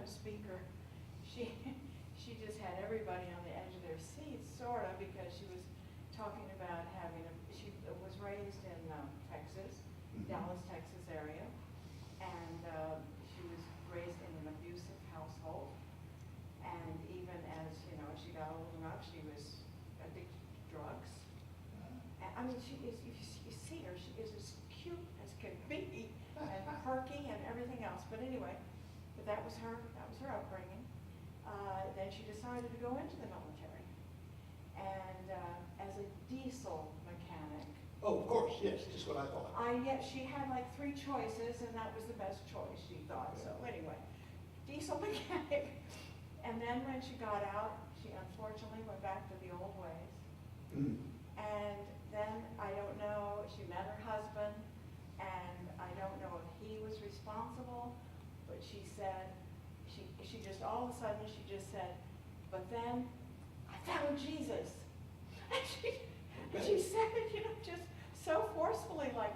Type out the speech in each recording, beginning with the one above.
speaker, she she just had everybody on the edge of their seats, sort of, because she was talking about having she was raised in Texas, Dallas, Texas area, and she was raised in an abusive household, and even as she got old enough, she was addicted to drugs. And, I mean, she is. If you see her, she is as cute as can be, and perky and everything else. But anyway, that was her upbringing. Then she decided to go into the military, and as a diesel mechanic. Oh, of course, yes, just what I thought. She had like 3 choices, and that was the best choice, she thought. So anyway, diesel mechanic. And then when she got out, she unfortunately went back to the old ways. And then, I don't know, she met her husband, and I don't know if he was responsible, but she said, she just, all of a sudden, she just said, but then I found Jesus. And she said it, just so forcefully, like,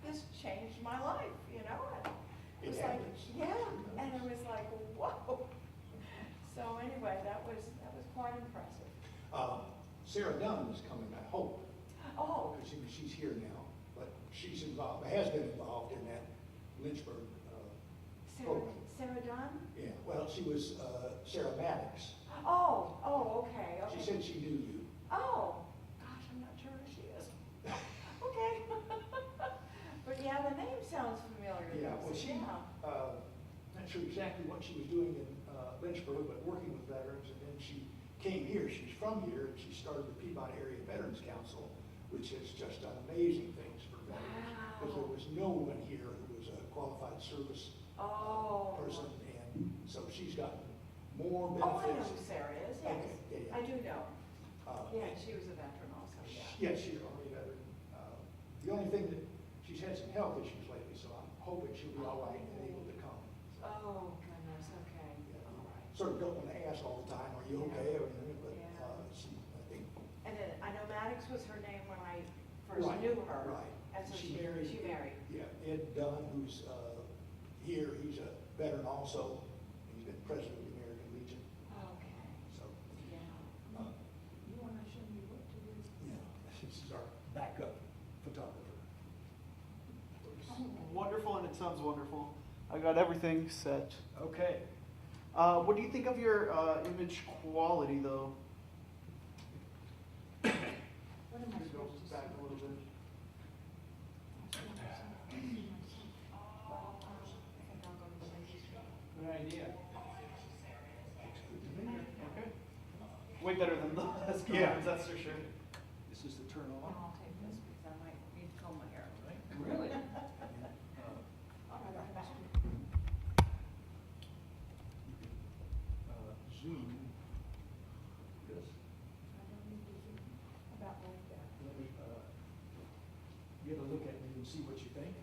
this changed my life, And it was like, yeah, and it was like, whoa. So anyway, that was quite impressive. Sarah Dunn is coming, I hope. Oh. She's here now, but she's involved, has been involved in that Lynchburg program. Sarah Dunn? Yeah, well, she was Sarah Maddox. Oh, okay. She said she knew you. Oh, gosh, I'm not sure who she is. Okay. But yeah, the name sounds familiar. Yeah, well, not sure exactly what she was doing in Lynchburg, but working with veterans, and then she came here. She's from here, and she started the Peabody Area Veterans Council, which has just done amazing things for veterans. Because there was no one here who was a qualified service person, and so she's gotten more benefits. Oh, I know who Sarah is, yes. Okay, yeah. I do know. Yeah, she was a veteran also, yeah. Yes, she's an Army veteran. The only thing that she's had some health issues lately, so I'm hoping she'll be all right and able to come. Oh, goodness, okay. Yeah. All right. Sort of don't want to ask all the time, are you okay, or anything, but I think. And then, I know Maddox was her name when I first Right, knew her. right. And so She married. Yeah, Ed Dunn, who's here, he's a veteran also. He's been president of the American Legion, Okay, so. yeah. You want to show me what to do? Yeah, this is our backup photographer. Wonderful, and it sounds wonderful. I got everything set. Okay. What do you think of your image quality, though? What am I Go supposed to back say? a little bit. Well, I think I'll go to the ladies' room. Good idea. Okay. Way better than the last Yeah. ones, that's for sure. This is the turn on. I'll take this because I might need to comb my hair. Really? All right, I'm back. Zoom this. I don't need to zoom about like that. Let me get a look at it and see what you think.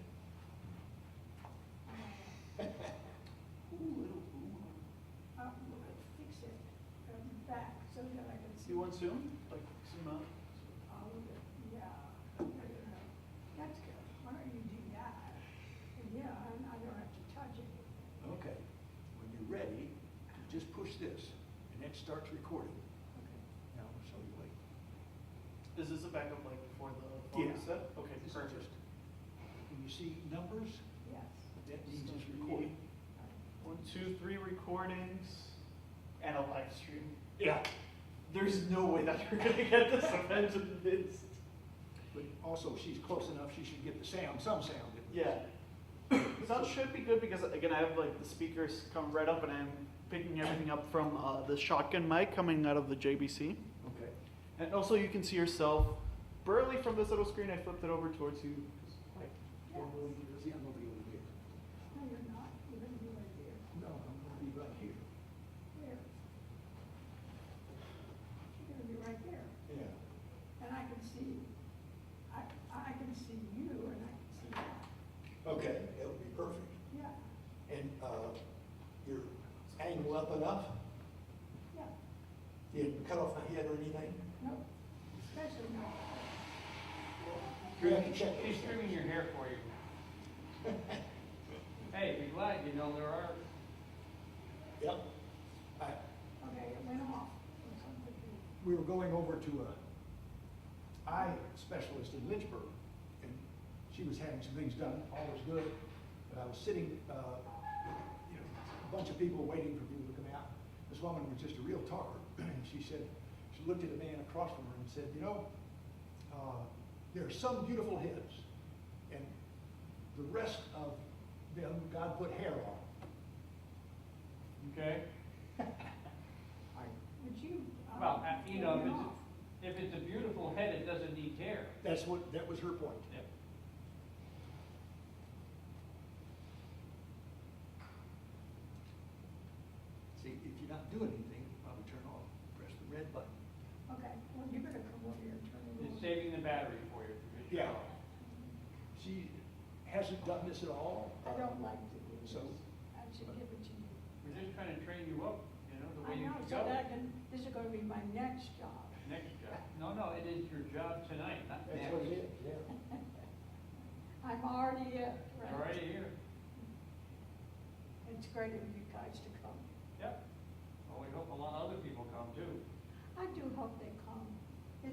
Fix it from back so that I can see. You want zoom? Like zoom out? All of it, yeah. That's good. Why don't you do that? And yeah, I don't have to touch it. Okay. When you're ready, just push this, and that starts recording. Okay. Now, I'll show you later. Is this a backup like before the phone is set? Okay, This is perfect. just, when you see numbers, Yes. that means it's recording. 1, 2, 3 recordings and a live stream. Yeah. There's no way that you're gonna get this event in this. But also, she's close enough, she should get the sound, some sound. Yeah. Sound should be good because again, I have like the speakers come right up and I'm picking everything up from the shotgun mic coming out of the JBC. Okay. And also you can see yourself barely from this little screen. I flipped it over towards you. See, I'm gonna be over here. No, you're not. You're going to be right there. No, I'm gonna be right here. Where? You're going to be right there. Yeah. And I can see, I can see you and I can see that. Okay, that would be perfect. Yeah, And your angle up enough? yeah. You didn't cut off my head or anything? No, especially not. You have to check. He's trimming your hair for you. Hey, be glad, there are Yep. Okay, it went off. We were going over to a eye specialist in Lynchburg, and she was having some things done, all was good, but I was sitting, a bunch of people waiting for people to come out. This woman was just a real talker, and she said, she looked at the man across from her and said, there are some beautiful heads, and the rest of them, God put hair on. Okay? Would you? Well, take it off? if it's a beautiful head, it doesn't need hair. That was her point. Yep. See, if you're not doing anything, you probably turn off, press the red button. Okay, well, you better come over here and turn it It's on. saving the battery for you. Yeah. She hasn't done this at all. I don't like to do this. So- I should give it to you. We're just trying to train you up, the I way you know, should so go. that can, this is gonna be my next job. Next job. No, it is your job tonight, not next. That's what it is, yeah. I'm already it, right? All right, here. It's great of you guys to come. Yep. Well, we hope a lot of other people come too. I do hope they come. I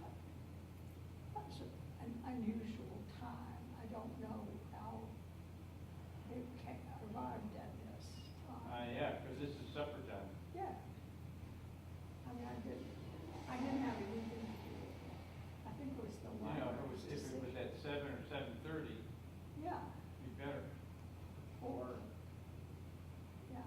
thought, that's an unusual time. I don't know how they arrived at this time. Yeah, because this is supper time. Yeah. I mean, I didn't have anything to do with it. I think it was the If library's it was decision. at 7 or 7:30, Yeah, be better. or, yeah.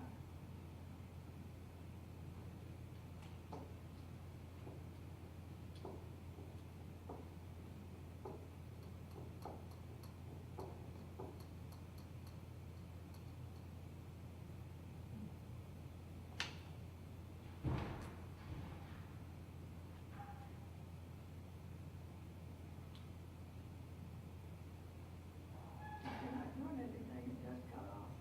If you're not doing anything, it does cut off.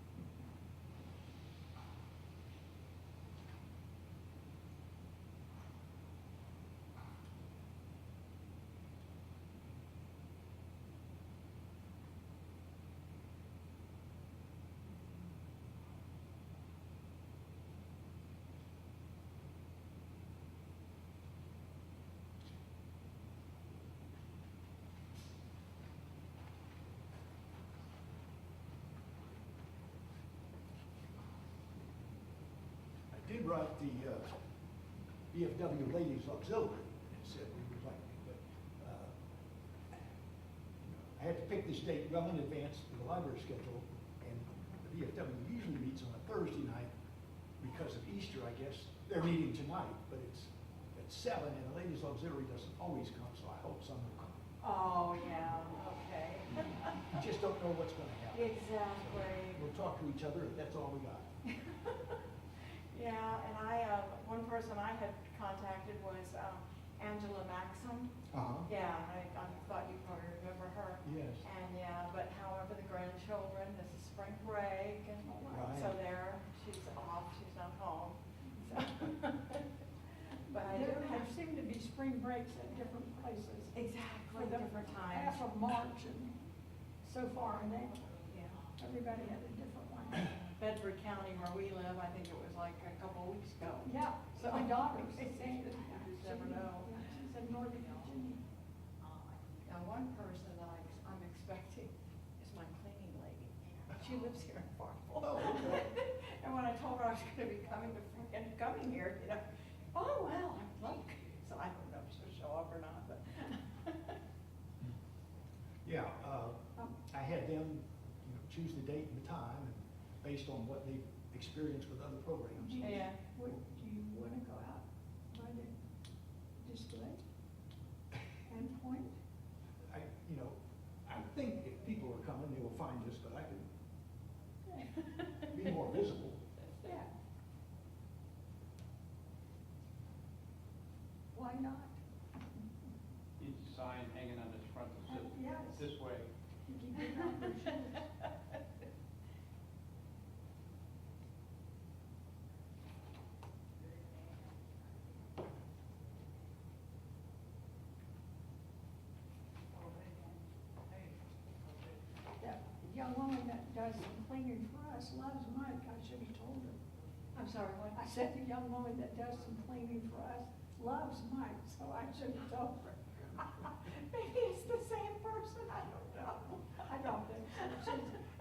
I did write the VFW Ladies Auxiliary and said we would like, but I had to pick this date well in advance of the library schedule, and the VFW usually meets on a Thursday night because of Easter, I guess. They're meeting tonight, but it's at 7, and the Ladies Auxiliary doesn't always come, so I hope some will come. Oh, yeah, okay. You just don't know what's going to happen. Exactly. We'll talk to each other, if that's all we got. Yeah, and one person I had contacted was Angela Maxim. Uh-huh. Yeah, I thought you probably remember her. Yes. And yeah, but however, the grandchildren, this is spring break, and Right. so she's off, she's not home. So, but I There did have, seem to be spring breaks at different places. exactly, For the different times. half of March and so far in April. Yeah. Everybody had a different one. Bedford County where we live, I think it was like a couple of weeks ago. Yeah, So- my daughter's the same. You just never know. Yeah, she's in Northern Virginia. Now, one person that I'm expecting is my cleaning lady. She lives here in Farmville. Oh, okay. And when I told her I was gonna be coming here, oh, well, look. So I don't know if she'll show up or not, but. Yeah, I had them, choose the date and the time, and based on what they've experienced with other programs. Yeah. Do you want to go out by the display and point? I think if people are coming, they will find us, but I could be more visible. Yeah. Why not? Needs a sign hanging on its front that says, Yes. this way. You can get out your shoes. That young woman that does some cleaning for us loves Mike. I should have told her. I'm sorry, what? I said the young woman that does some cleaning for us loves Mike, so I should have told her. Maybe it's the same person, I don't know. I don't think so.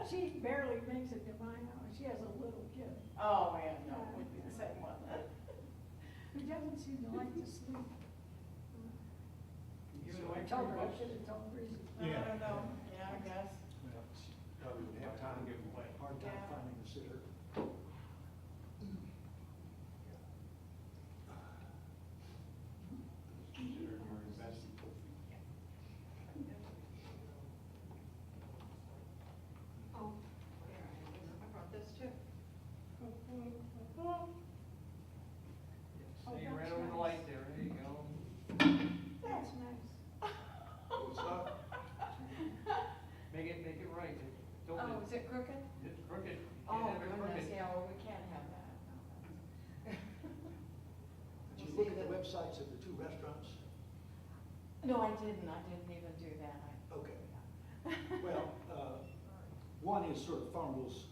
She barely makes it to my house. She has a little kid Oh, man, no, it would be the same one. who doesn't seem to like to sleep. You So and I Mike told her I pretty should have told Breezy. I don't know, yeah, I guess. Well, she probably would have time, Give away. hard time Yeah. finding a sitter. Consider your investment. Oh, here, I brought this too. Oh, Stay that's right over the nice. light there, there you go. That's nice. What's up? Make it right. Don't Oh, is it crooked? It's crooked. You Oh, can't have it goodness, crooked. yeah, well, we can't have that. Did you look at the websites of the two restaurants? No, I didn't even do that. Okay. Well, one is sort of Farmville's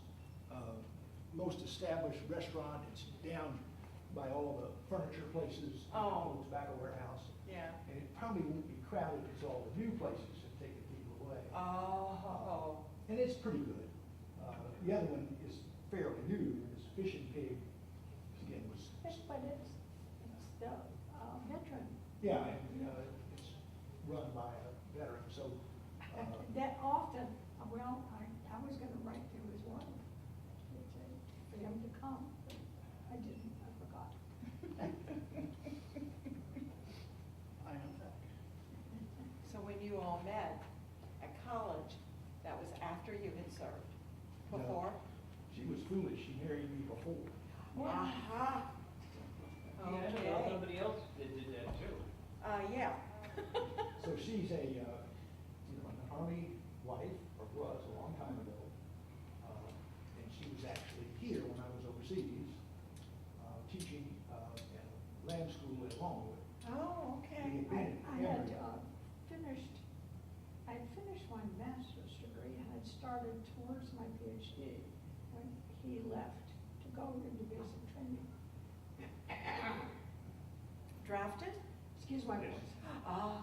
most established restaurant. It's down by all the furniture places, Oh. the tobacco warehouse. Yeah. And it probably won't be crowded because all the new places have taken people away. Oh, And it's pretty good. The other one is fairly new. This Fish and Pig, again, was, But it's the veteran. yeah, and it's run by a veteran, so. That often, well, I was gonna write to his wife, to say, for him to come, but I didn't, I forgot. I am back. so when you all met at college, that was after you had served? No. Before? She was foolish. She married me before. Aha. Yeah, Okay. well, somebody else did that too. Yeah. So she's a, an Army wife, or was a long time ago. And she was actually here when I was overseas, teaching at a land school in Longwood. Oh, We okay. had been I in had Emory. finished my master's degree and had started towards my PhD when he left to go into basic training. Drafted? Excuse my Yes. voice. Ah,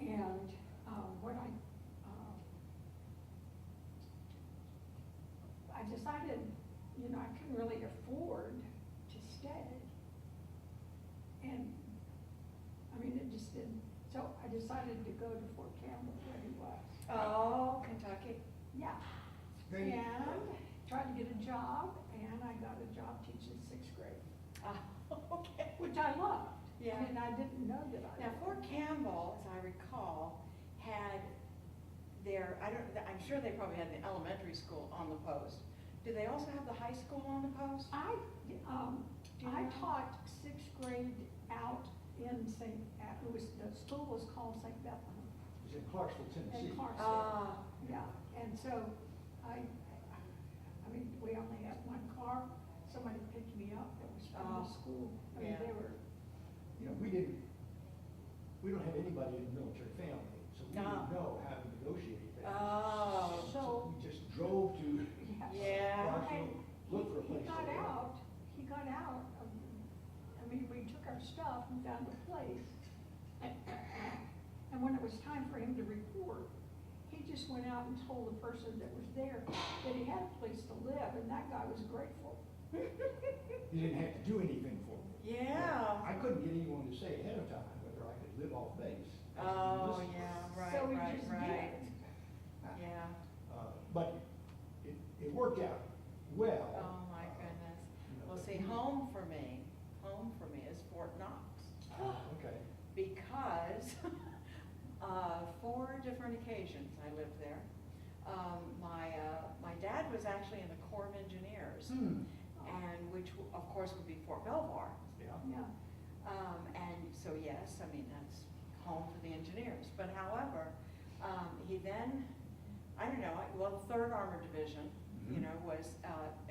And when I decided, I couldn't really afford to stay. And, I mean, it just didn't, so I decided to go to Fort Campbell where he was. oh, Kentucky. Yeah. Great. And tried to get a job, and I got a job teaching sixth grade, Ah, okay. which I loved. Yeah. And I didn't know that I Now, loved. Fort Campbell, as I recall, had their, I'm sure they probably had the elementary school on the post. Do they also have the high school on the post? Do you I know? taught sixth grade out in the school was called St. Bethlehem It was in Clarksville, Tennessee. in Clarksville. Ah, Yeah, and so I mean, we only had one car. Somebody picked me up that was from Oh, the school. I mean, yeah. they were, We don't have anybody in the military family, so we No. didn't know how to negotiate that. Oh. So we just drove to Yeah. Clarksville, looked for a place. He got to live. out. I mean, we took our stuff and found a place. And when it was time for him to report, he just went out and told the person that was there that he had a place to live, and that guy was grateful. You didn't have to do anything for me. yeah. I couldn't get anyone to say ahead of time whether I could live off base. Oh, Listen. yeah, So we right, just right. did. Yeah. But it worked out well. Oh, my goodness. Well, but see, home for me is Fort Knox. Okay. Because 4 different occasions I lived there. My dad was actually in the Corps of Engineers, and which of course would be Fort Belvoir. Yeah. Yeah. And so yes, I mean, that's home for the engineers. But however, he then, I don't know, well, the 3rd Armored Division, was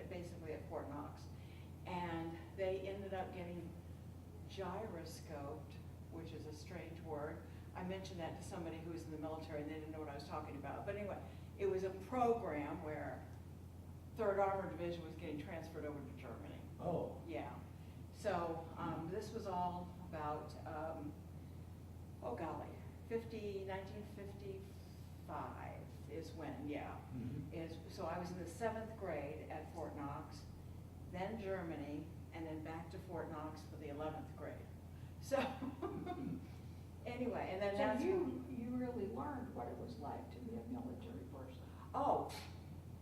basically at Fort Knox. And they ended up getting gyroscoped, which is a strange word. I mentioned that to somebody who was in the military and they didn't know what I was talking about. But anyway, it was a program where Third Armored Division was getting transferred over to Germany. Oh, Yeah, so, this was all about, oh golly, 1955 is when, yeah. So I was in the 7th grade at Fort Knox, then Germany, and then back to Fort Knox for the 11th grade. So, anyway, and then So that's. you really learned what it was like to be a military person. Oh,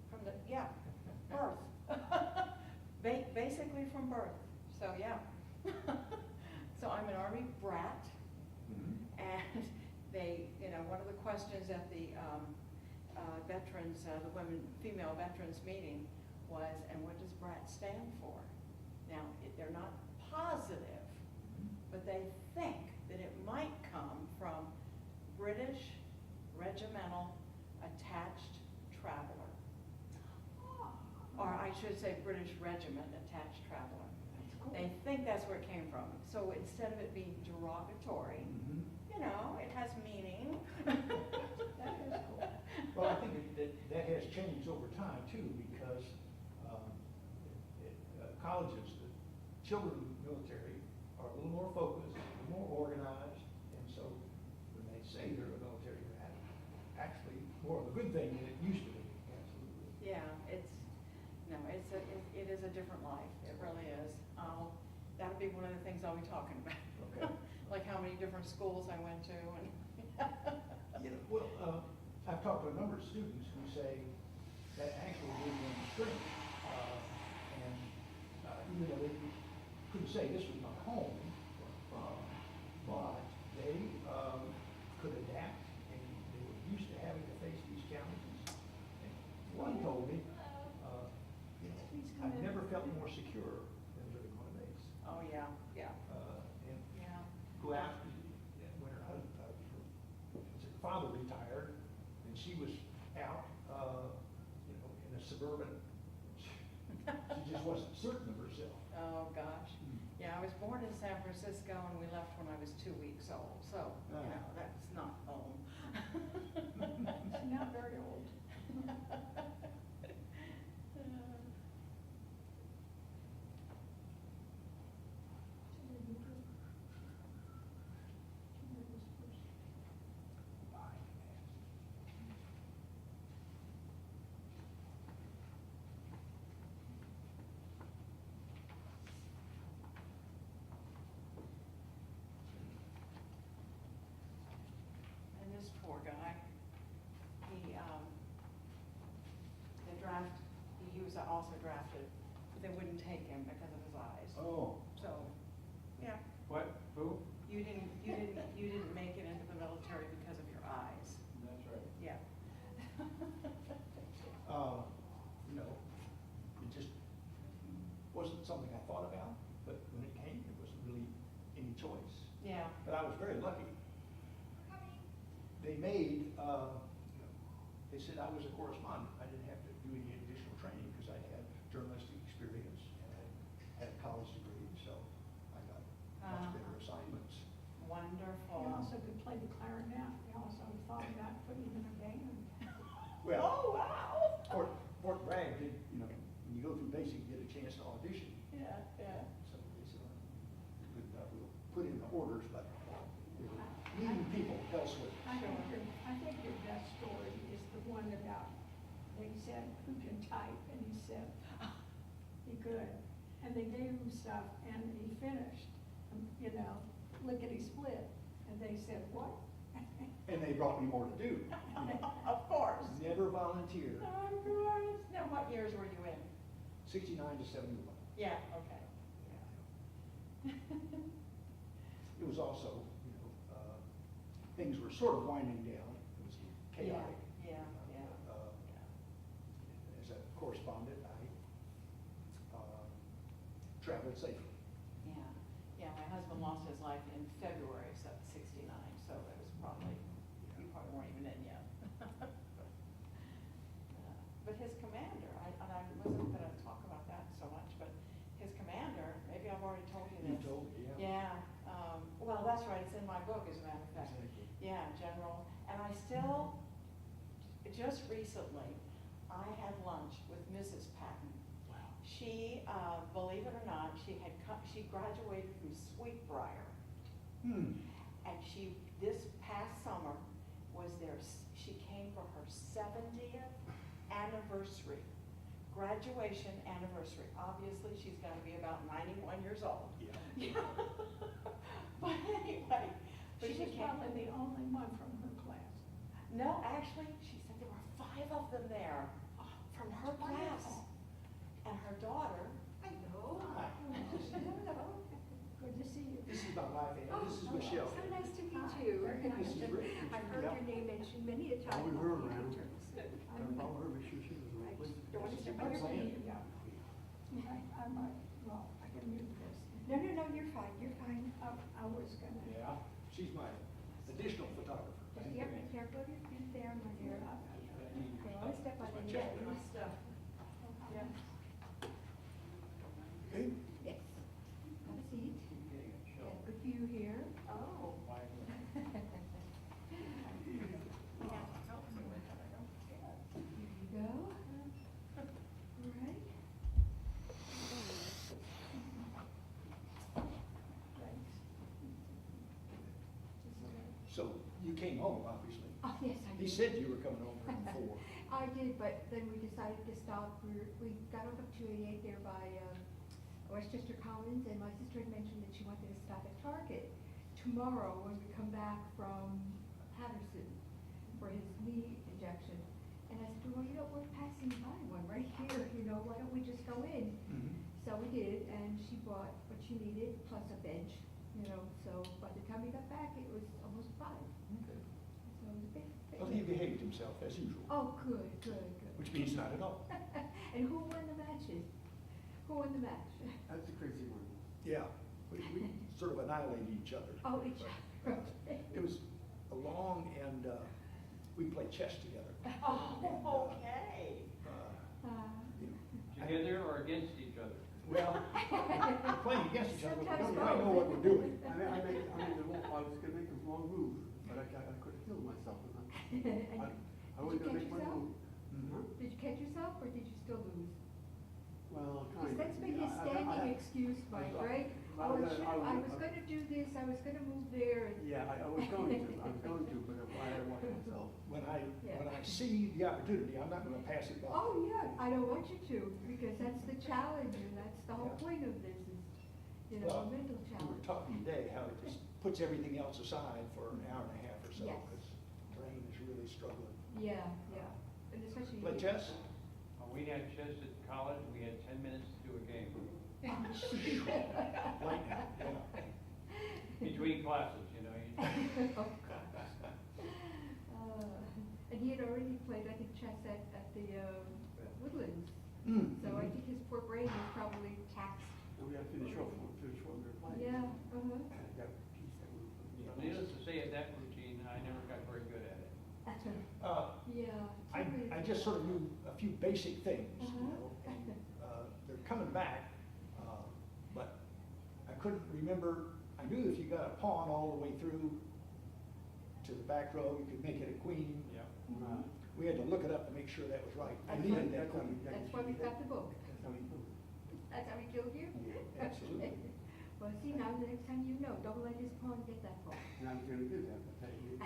from the, yeah, birth. Basically from birth, so yeah. So I'm an Army brat, and they, one of the questions at the veterans, the female veterans meeting was, and what does brat stand for? Now, they're not positive, but they think that it might come from British Regimental Attached Traveler. Or I should say British Regiment Attached Traveler. That's cool. They think that's where it came from. So instead of it being derogatory, it has meaning. That is cool. Well, I think that has changed over time too, because colleges, the children in the military are a little more focused, a little more organized, and so when they say they're a military brat, actually more of a good thing than it used to be. Absolutely. Yeah, it is a different life. It really is. That'll be one of the things I'll be talking about. Okay. Like how many different schools I went to and. Well, I've talked to a number of students who say that actually gave them strength, and even though they couldn't say this was my home, but they could adapt, and they were used to having to face these challenges. And one told me, I've never felt more secure than living on a base. Oh, yeah, yeah, And yeah. go out, when her father retired, and she was out, in a suburban, she just wasn't certain of herself. Oh, gosh. Yeah, I was born in San Francisco and we left when I was 2 weeks old, so, that's not home. She's not very old. And this poor guy, he was also drafted, but they wouldn't take him because of his eyes. Oh. So, yeah, What, who? you didn't make it into the military because of your eyes. That's right. Yeah. It just wasn't something I thought about, but when it came, it wasn't really any choice. Yeah. But I was very lucky. They made, they said I was a correspondent. I didn't have to do any additional training because I had journalistic experience and I had a college degree, so I got much better assignments. Wonderful. He also could play the clarinet. He also thought about putting him in a band. Well, Oh, wow. Fort Bragg did, when you go through basic, you get a chance to audition. Yeah, yeah. So they said, we'll put in the orders, but we were needing people elsewhere. I think your best story is the one about, they said, who can type? And he said, he could. And they gave him stuff and he finished, lickety-split. And they said, what? And they brought me more to do. Of course. Never volunteer. Of course. Now, what years were you in? 69 to 71. Yeah, okay. It was also, things were sort of winding down. It was chaotic. Yeah. As a correspondent, I traveled safely. Yeah, my husband lost his life in February of '69, so it was probably, you probably weren't even in yet. But his commander, and I wasn't gonna talk about that so much, but his commander, maybe I've already told you You this. told me, Yeah, well, that's right, it's in my book, as a matter of fact. Exactly. Yeah, General, and I still, just recently, I had lunch with Mrs. Pat believe it or not, she graduated from Sweetbriar. Hmm. And this past summer she came for her 70th anniversary, graduation anniversary. Obviously, she's gotta be about 91 years old. Yeah. But anyway, She was came. probably the only one from her class. No, actually, she said there were 5 of them there from her class. Wonderful. And her daughter. Hello. Hi. Good to see you. This is my wife, Ann. This is Oh, Michelle. So nice to meet Hi, you. very nice. This is Rick. I've heard Yeah. your name mentioned many a time. Always her around. I'm- Gotta follow her, make sure she doesn't I replace don't want to step on your Plan. feet. Yeah. I might, well, I can mute this. No, you're fine, you're fine. I was gonna. Yeah, she's my additional photographer. Just, yeah, be careful of your feet there, my dear. Don't want to step on any check. of these. Stuff. Yeah. Okay. Yes. Have a seat. Yeah, good view here. Oh. Here you go. All right. So you came home, obviously. Oh, yes, I did. He said you were coming home around 4. I did, but then we decided to stop. We got off of 288 there by Westchester Commons, and my sister had mentioned that she wanted to stop at Target tomorrow when we come back from Patterson for his knee injection. And I said, well, we're passing by one right here, why don't we just go in? Mhm. So we did, and she bought what she needed, plus a bench, so by the time we got back, it was almost 5. Okay. So it was a big. Well, he behaved himself as usual, Oh, good. which means not at all. And who won the matches? Who won the match? That's a crazy one. Yeah, we sort of annihilated each other. Oh, each But, other. It was a long and, we played chess together. Oh, okay. You know, Together or against each other? Well, playing against each other, we Sometimes don't quite know what we're doing. I was gonna make a long move, but I couldn't feel myself. I was Did you gonna catch make my yourself? move. Huh? Did you catch yourself, or did you still lose? Well, Because kind of. that's been his standing excuse, Mike, right? I Oh, was- shoot, I was- I was gonna do this, I was gonna move there, and. Yeah, I was going to, but I had to watch myself. When I Yeah. see the opportunity, I'm not gonna pass it by. Oh, yeah, I don't want you to, because that's the challenge, and that's the whole Yeah. point of this, is, a Well, mental We were challenge. talking today how it just puts everything else aside for an hour and a half or so, Yes. because brain is really struggling. Yeah, and especially. Play chess? We had chess at college, we had 10 minutes to do a game Lightning, yeah. between classes, you. Oh, gosh. And he had already played, I think, chess at the Woodlands, so I think his poor brain was probably taxed. And we had to finish what we were playing. Yeah, And I got a piece that we. So needless to say, at that routine, I never got very good at it. Yeah. I just sort of knew a few basic things, Uh-huh. and, they're coming back, but I couldn't remember, I knew if you got a pawn all the way through to the back row, you could make it a queen. Yeah. Mhm. We had to look it up to make sure that was right. I That's needed right. that queen. That's why we got the book. That's how we do it. That's how he killed you? Yeah, absolutely. Well, see, now the next time don't let his pawn get that far. And I was gonna do that, but you.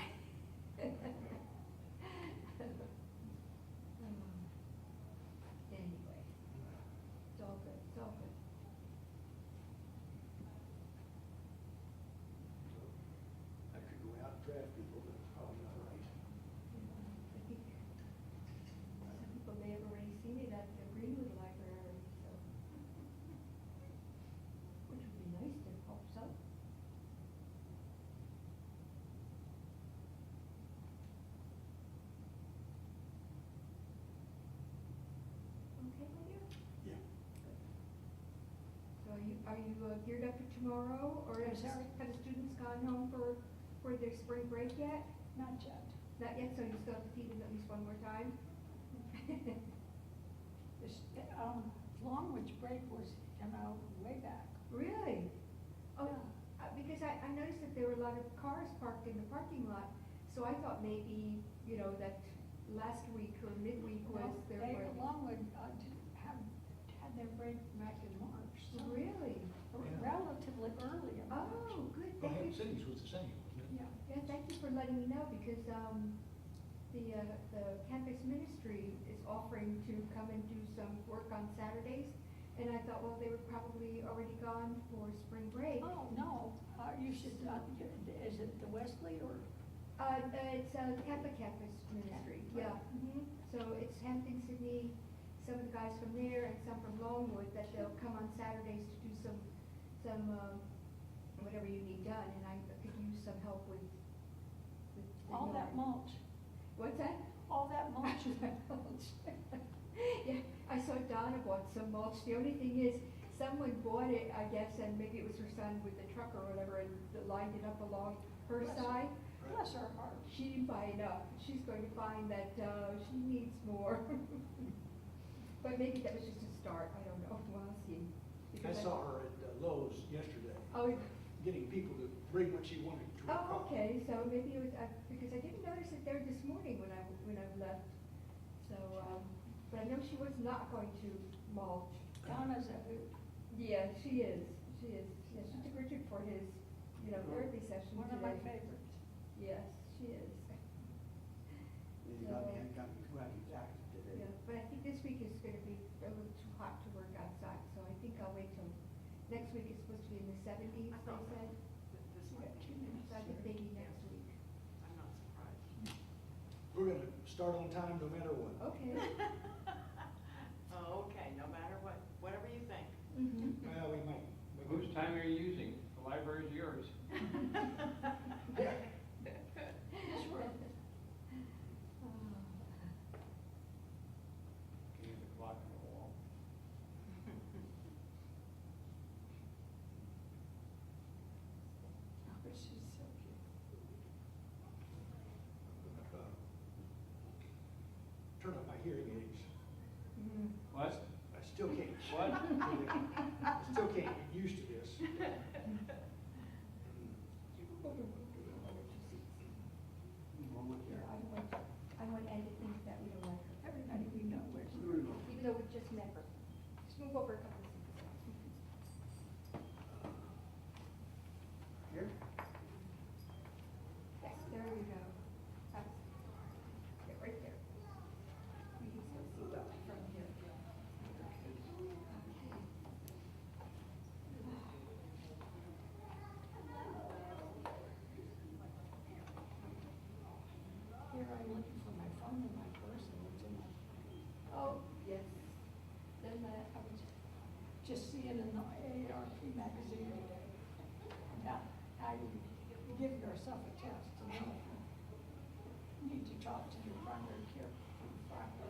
Anyway, it's all good, it's all good. I could go out and draft people, but it's probably not right. I think some people may have already seen it at the Greenwood Library, so. Which would be nice to hope so. Okay, my dear? Yeah. So are you geared up for tomorrow, or Yes, sir. have the students gone home for their spring break yet? Not yet. Not yet, so you still have to feed them at least one more time? This, Longwood's break was, way back. Really? Oh, Yeah. because I noticed that there were a lot of cars parked in the parking lot, so I thought maybe, that last week or midweek was Well, their they, break. Longwood, had their break back in March, so Really? relatively early in March. Oh, good, Well, thank Hampton you. Cities was the same, wasn't it? Yeah. Yeah, thank you for letting me know, because, the campus ministry is offering to come and do some work on Saturdays. And I thought, well, they were probably already gone for spring break. Oh, no, you should, is it the Wesley or? It's, Catholic campus ministry, yeah. So it's Hampton, Sydney, some of the guys from there and some from Longwood, that they'll come on Saturdays to do some, whatever you need done, and I could use some help with the All that yard. mulch, What's that? all that mulch. Yeah, I saw Donna bought some mulch. The only thing is, someone bought it, I guess, and maybe it was her son with the truck or whatever, and lined it up along her Bless her. side. Bless her heart. She didn't buy enough. She's going to find that, she needs more. But maybe that was just a start. I don't know. We'll see. I Because saw her at Lowe's yesterday, Oh, getting people to bring what she wanted to her car. oh, okay, so maybe it was, because I didn't notice it there this morning when I left. So, but I know she was not going to mulch. Donna's a hoot. Yeah, she is. Yeah, she took Richard for his, therapy session One of my today. favorites. Yes, she is. You got me too active today. Yeah, but I think this week is gonna be a little too hot to work outside, so I think I'll wait till, next week is supposed to be in the seventies, they said. This Yeah, week. 2 minutes. So I think maybe next week. I'm not surprised. We're gonna start on time no matter what. Okay. Oh, okay, no matter what, whatever you think. Mm-hmm. Well, we might. Whose time are you using? The library's yours. Yeah. Sure. Leave the clock on the wall. Oh, but she's so cute. Turn on my hearing aids. Mhm. What? I still can't. What? I still can't get used to this. Wrong with Yeah, you. I want Ed to think that we don't like her. Everybody we know wears it. Even though we've just met her. Just move over a couple of seats. Here? Yes, there we go. Yeah, right there. You can still see well from here. Here I'm looking for my phone in my purse and it's in my, Oh, yes. then I was just seeing in the AARP magazine today. How you give yourself a test to know if you need to talk to your primary care provider.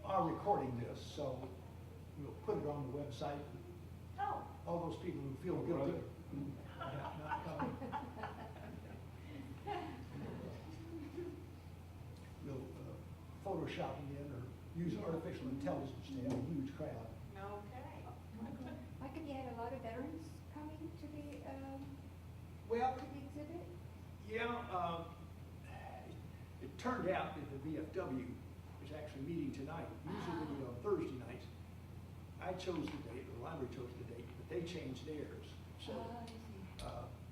Are recording this, so we'll put it on the website. Oh, All those people who feel guilty. not coming. We'll Photoshop them in or use artificial intelligence to have a huge crowd. okay. Mike, have you had a lot of veterans coming to the, Well, to the exhibit? yeah, it turned out that the VFW is actually meeting tonight. Usually they meet on Thursday nights. I chose the date, the library chose the date, but they changed theirs. So I see.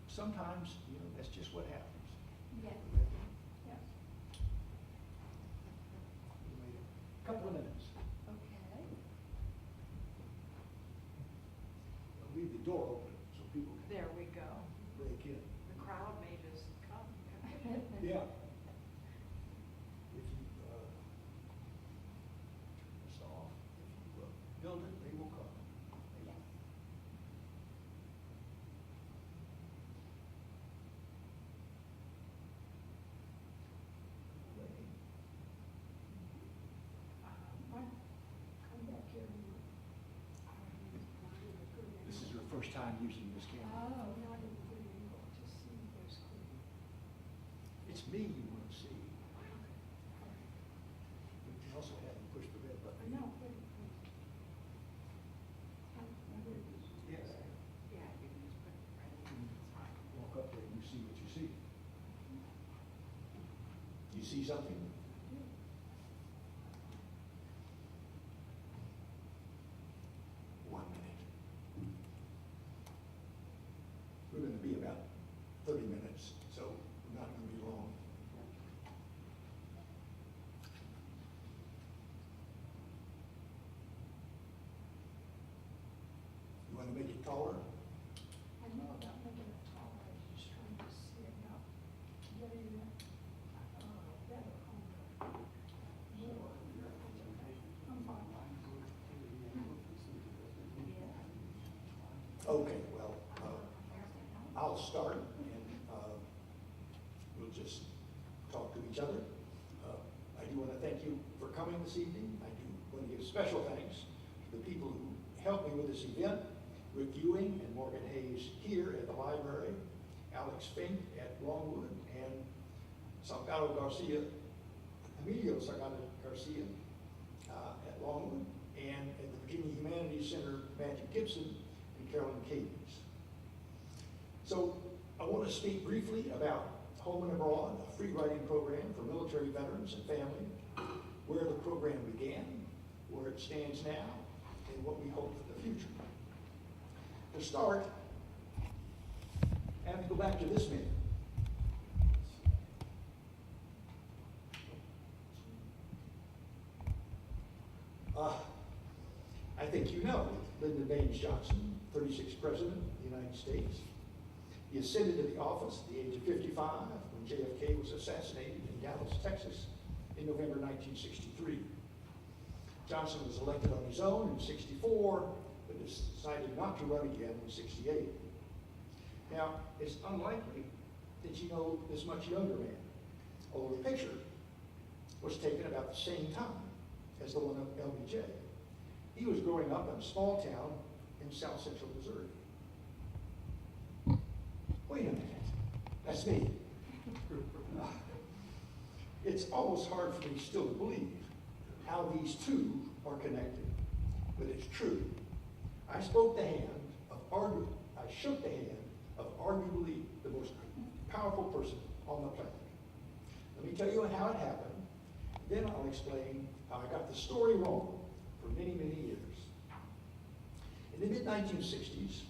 sometimes, that's just what happens. Yes. Yes. We wait a couple of minutes. Okay. I'll leave the door open so people can There we go. break in. The crowd may just come. Yeah. If you turn this off, if you build it, they will come. Yes. Come back here. This is your first time using this camera. Oh, not in the video, to see this. It's me you want to see. You can also have them push the red I button. know, but. Yes. Yeah, you can just put it right in. It's fine. Walk up there and you see what you see. You see something? taller. I know about making it taller, I was just trying to see about getting it, better on the board. I'm fine. Okay, well, I'll start and we'll just talk to each other. I do want to thank you for coming this evening. I do want to give special thanks to the people who helped me with this event, Rick Ewing and Morgan Hayes here at the library, Alex Fink at Longwood, and Emilio Salgado Garcia at Longwood, and at the Virginia Humanities Center, Matthew Gibson and Carolyn Cadence. So I want to speak briefly about Home and Abroad, a free writing program for military veterans and family, where the program began, where it stands now, and what we hope for the future. To start, I have to go back to this minute. I think you know Lyndon Baines Johnson, 36th President of the United States. He ascended to the office at the age of 55 when JFK was assassinated in Dallas, Texas in November 1963. Johnson was elected on his own in 64, but decided not to run again in 68. Now, it's unlikely that you know this much younger man, although the picture was taken about the same time as the one of LBJ. He was growing up in a small town in south central Missouri. Wait a minute, that's me. It's almost hard for me still to believe how these two are connected, but it's true. I shook the hand of arguably the most powerful person on the planet. Let me tell you how it happened, then I'll explain how I got the story wrong for many, many years. In the mid-1960s,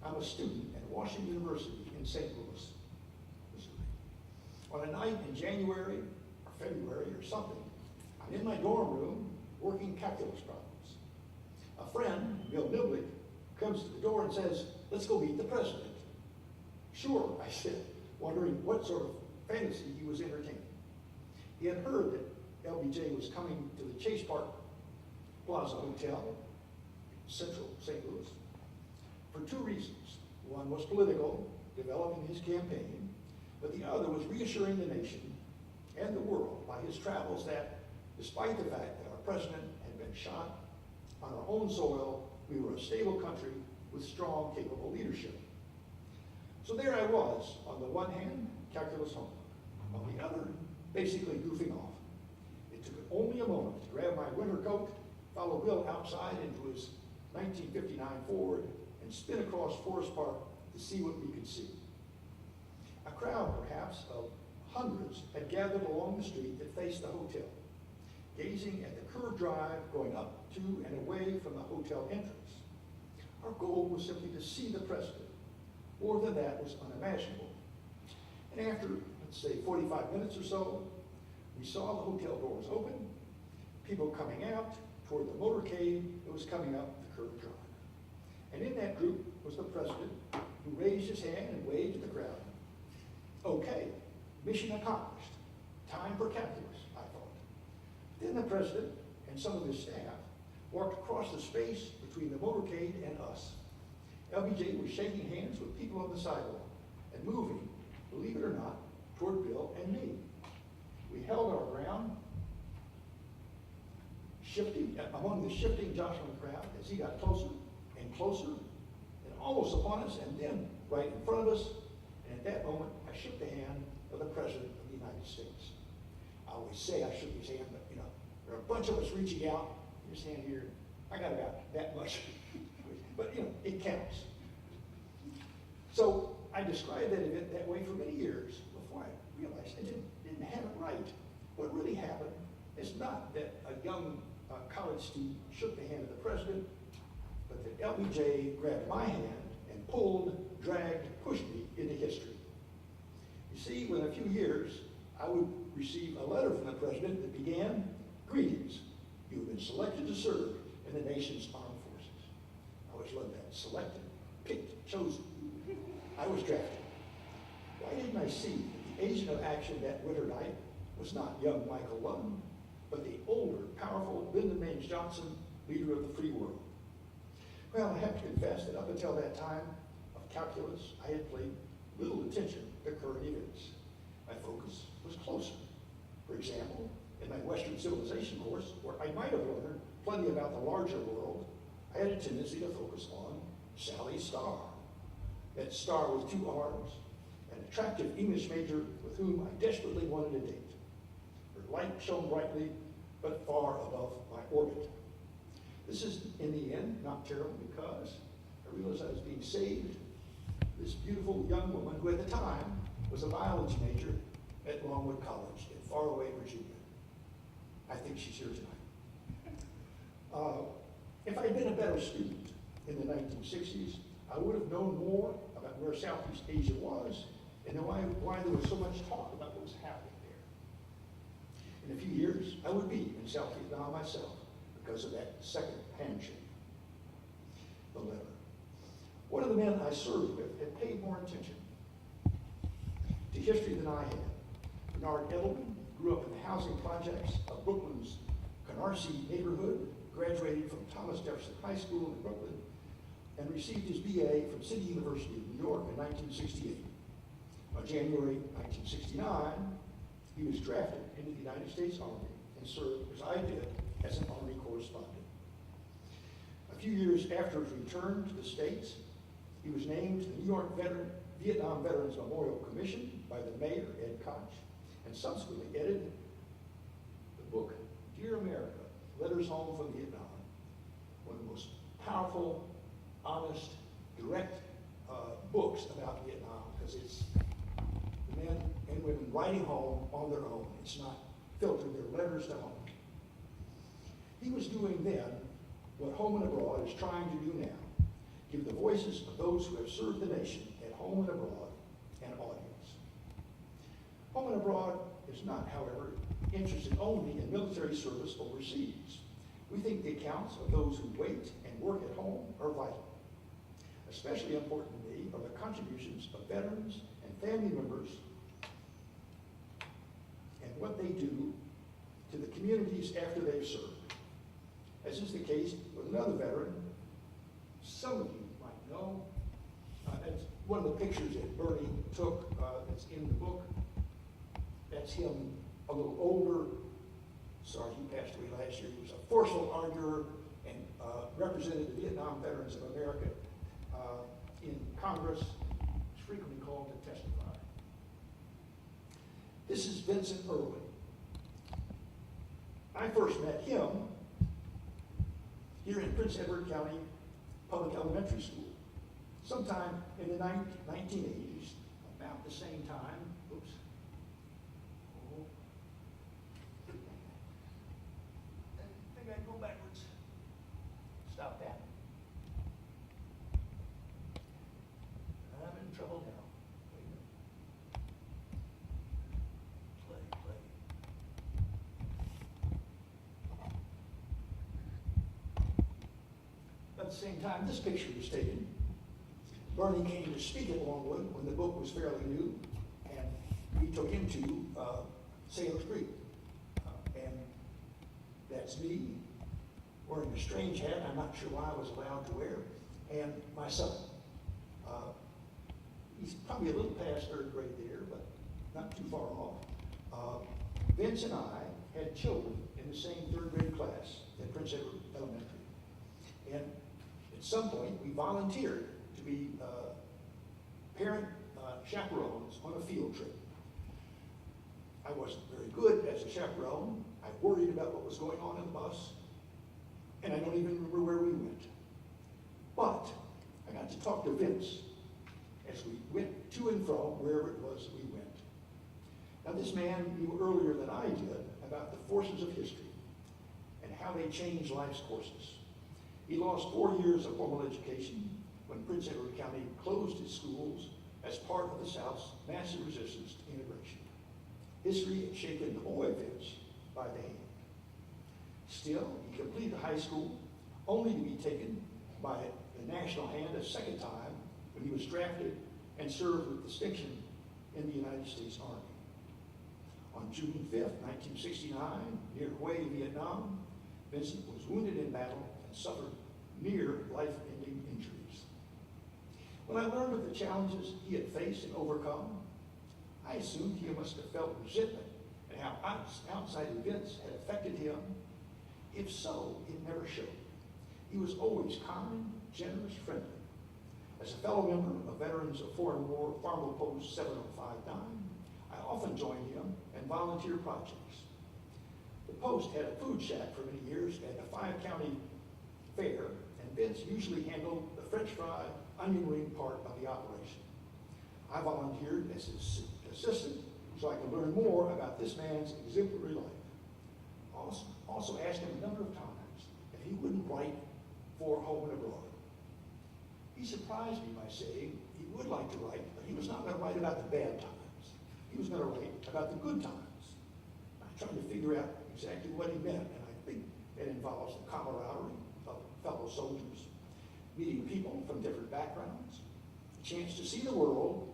I'm a student at Washington University in St. Louis, Missouri. On a night in January or February or something, I'm in my dorm room working calculus problems. A friend, Bill Niblick, comes to the door and says, "Let's go meet the president." "Sure," I said, wondering what sort of fantasy he was entertaining. He had heard that LBJ was coming to the Chase Park Plaza Hotel, central St. Louis, for two reasons. One was political, developing his campaign, but the other was reassuring the nation and the world by his travels that, despite the fact that our president had been shot on our own soil, we were a stable country with strong, capable leadership. So there I was, on the one hand, calculus homework, on the other, basically goofing off. It took only a moment to grab my winter coat, follow Bill outside into his 1959 Ford, and spin across Forest Park to see what we could see. A crowd, perhaps, of hundreds had gathered along the street that faced the hotel, gazing at the curved drive going up to and away from the hotel entrance. Our goal was simply to see the president. More than that was unimaginable. And after, let's say, 45 minutes or so, we saw the hotel doors open, people coming out toward the motorcade that was coming up the curved drive. And in that group was the president, who raised his hand and waved at the crowd. Okay, mission accomplished. Time for calculus, I thought. Then the president and some of his staff walked across the space between the motorcade and us. LBJ was shaking hands with people on the sidewalk and moving, believe it or not, toward Bill and me. We held our ground, among the shifting jostling crowd as he got closer and closer and almost upon us, and then right in front of us. And at that moment, I shook the hand of the President of the United States. I always say I shook his hand, but there are a bunch of us reaching out. His hand here, I got about that much. But it counts. So I described that event that way for many years before I realized I didn't have it right. What really happened is not that a young college student shook the hand of the president, but that LBJ grabbed my hand and pulled, dragged, pushed me into history. You see, within a few years, I would receive a letter from the president that began, "Greetings, you have been selected to serve in the nation's armed forces." I always loved that, selected. chosen. I was drafted. Why didn't I see that the agent of action that winter night was not young Michael Lund, but the older, powerful Lyndon Baines Johnson, leader of the free world? Well, I have to confess that up until that time of calculus, I had paid little attention to current events. My focus was closer. For example, in my Western Civilization course, where I might have learned plenty about the larger world, I had a tendency to focus on Sally Starr. That Starr with 2 R's, an attractive English major with whom I desperately wanted to date. Her light shone brightly, but far above my orbit. This is, in the end, not terrible because I realized I was being saved. This beautiful young woman, who at the time was a biology major at Longwood College in faraway Virginia. I think she's here tonight. If I had been a better student in the 1960s, I would have known more about where Southeast Asia was and why there was so much talk about what was happening there. In a few years, I would be in South Vietnam myself because of that second handshake, the letter. One of the men I served with had paid more attention to history than I had. Bernard Edelman grew up in the housing projects of Brooklyn's Canarsie neighborhood, graduated from Thomas Jefferson High School in Brooklyn, and received his BA from City University of New York in 1968. On January 1969, he was drafted into the United States Army and served, as I did, as an Army correspondent. A few years after his return to the States, he was named to the New York Vietnam Veterans Memorial Commission by the mayor, Ed Koch, and subsequently edited the book, Dear America, Letters Home from Vietnam, one of the most powerful, honest, direct books about Vietnam, because it's the men and women writing home on their own. It's not filtered, they're letters to home. He was doing then what Home and Abroad is trying to do now, give the voices of those who have served the nation at home and abroad an audience. Home and Abroad is not, however, interested only in military service overseas. We think the accounts of those who wait and work at home are vital. Especially important to me are the contributions of veterans and family members and what they do to the communities after they've served. As is the case with another veteran, some of you might know. That's one of the pictures that Bernie took that's in the book. That's him a little older. Sorry, he passed away last year. He was a forceful arguer and represented the Vietnam Veterans of America in Congress. He's frequently called to testify. This is Vincent Irwin. I first met him here in Prince Edward County Public Elementary School, sometime in the 1980s, about the same time. Oops. Oh. I think I'd go backwards. Stop that. I'm in trouble now. Wait a minute. Play. At the same time this picture was taken, Bernie came to speak at Longwood when the book was fairly new, and we took him to Sailor Creek. And that's me wearing a strange hat I'm not sure why I was allowed to wear, and my son. He's probably a little past third grade there, but not too far off. Vince and I had children in the same third grade class at Prince Edward Elementary. And at some point, we volunteered to be parent chaperones on a field trip. I wasn't very good as a chaperone. I worried about what was going on in the bus, and I don't even remember where we went. But I got to talk to Vince as we went to and from wherever it was we went. Now, this man knew earlier than I did about the forces of history and how they change life's courses. He lost 4 years of formal education when Prince Edward County closed its schools as part of the South's massive resistance to integration. History had shaken the boy Vince by the hand. Still, he completed high school only to be taken by the National Hand a second time when he was drafted and served with distinction in the United States Army. On June 5th, 1969, near Hue, Vietnam, Vincent was wounded in battle and suffered near life-ending injuries. When I learned of the challenges he had faced and overcome, I assumed he must have felt resentment and how outside events had affected him. If so, it never showed. He was always kind, generous, friendly. As a fellow member of Veterans of Foreign War Farmville Post 7059, I often joined him in volunteer projects. The post had a food shack for many years at the 5-county fair, and Vince usually handled the French fry, onion ring part of the operation. I volunteered as his assistant so I could learn more about this man's exemplary life. Also asked him a number of times if he wouldn't write for Home and Abroad. He surprised me by saying he would like to write, but he was not going to write about the bad times. He was going to write about the good times. I tried to figure out exactly what he meant, and I think it involves the camaraderie of fellow soldiers, meeting people from different backgrounds, a chance to see the world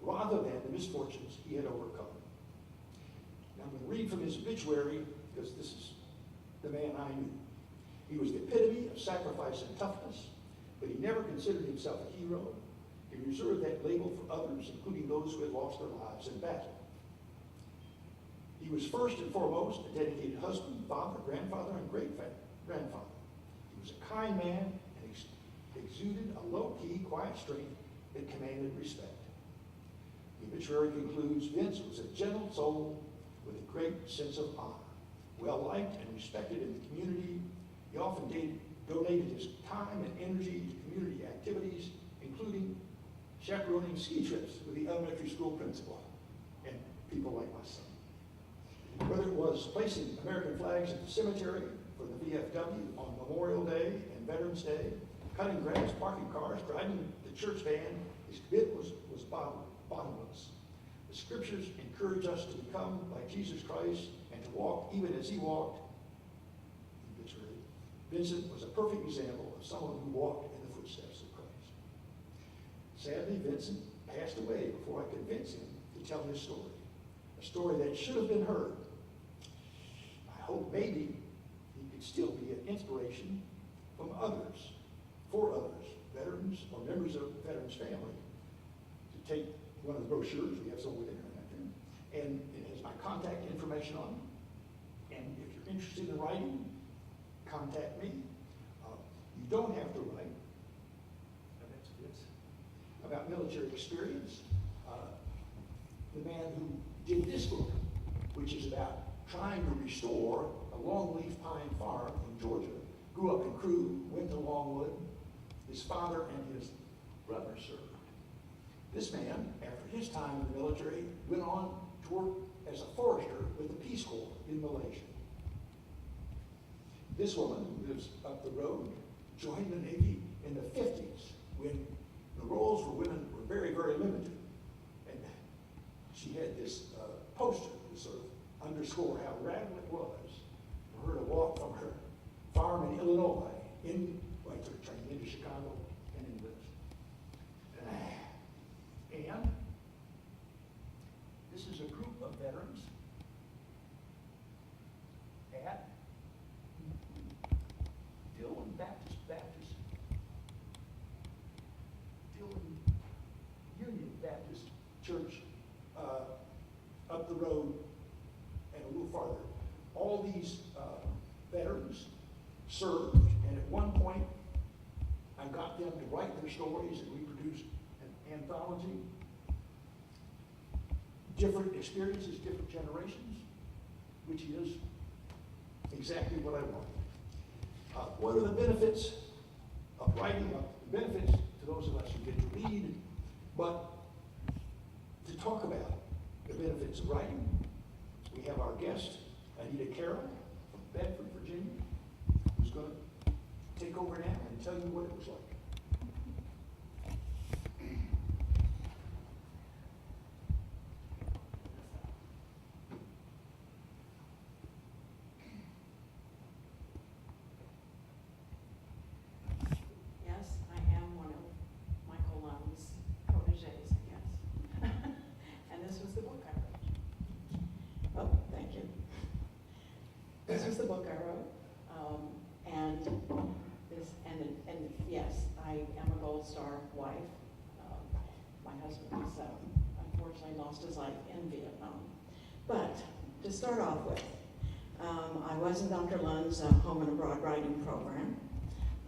rather than the misfortunes he had overcome. Now I'm going to read from his obituary because this is the man I knew. He was the epitome of sacrifice and toughness, but he never considered himself a hero. He reserved that label for others, including those who had lost their lives in battle. He was first and foremost a dedicated husband, father, grandfather, and great-grandfather. He was a kind man and exuded a low-key, quiet strength that commanded respect. The obituary concludes, Vince was a gentle soul with a great sense of honor. Well-liked and respected in the community, he often donated his time and energy to community activities, including chaperoning ski trips with the elementary school principal and people like my son. Whether it was placing American flags at the cemetery for the VFW on Memorial Day and Veterans Day, cutting grass, parking cars, driving the church van, his commitment was bottomless. The scriptures encourage us to become like Jesus Christ and to walk even as he walked. Vincent was a perfect example of someone who walked in the footsteps of Christ. Sadly, Vincent passed away before I could convince him to tell his story, a story that should have been heard. I hope maybe he could still be an inspiration from others, for others, veterans or members of the veterans family, to take one of the brochures, we have some over there, and it has my contact information on it. And if you're interested in writing, contact me. You don't have to write, about military experience. The man who did this book, which is about trying to restore a longleaf pine farm in Georgia, grew up in Crewe, went to Longwood. His father and his brother served. This man, after his time in the military, went on to work as a forester with the Peace Corps in Malaysia. This woman, who lives up the road, joined the Navy in the 50s when the roles for women were very, very limited. And she had this poster to sort of underscore how radical it was for her to walk from her farm in Illinois took a train into Chicago and into this. And this is a group of veterans at Dillon Union Baptist Church up the road and a little farther. All these veterans served, and at one point I got them to write their stories, and we produced an anthology. Different experiences, different generations, which is exactly what I wanted. What are the benefits of writing? The benefits to those of us who get to read, but to talk about the benefits of writing, we have our guest, Anita Carroll from Bedford, Virginia, who's going to take over now and tell you what it was like. the book I wrote. And this, and yes, I am a Gold Star wife. My husband was, unfortunately lost his life in Vietnam. But to start off with, I was in Dr. Lund's home and abroad writing program.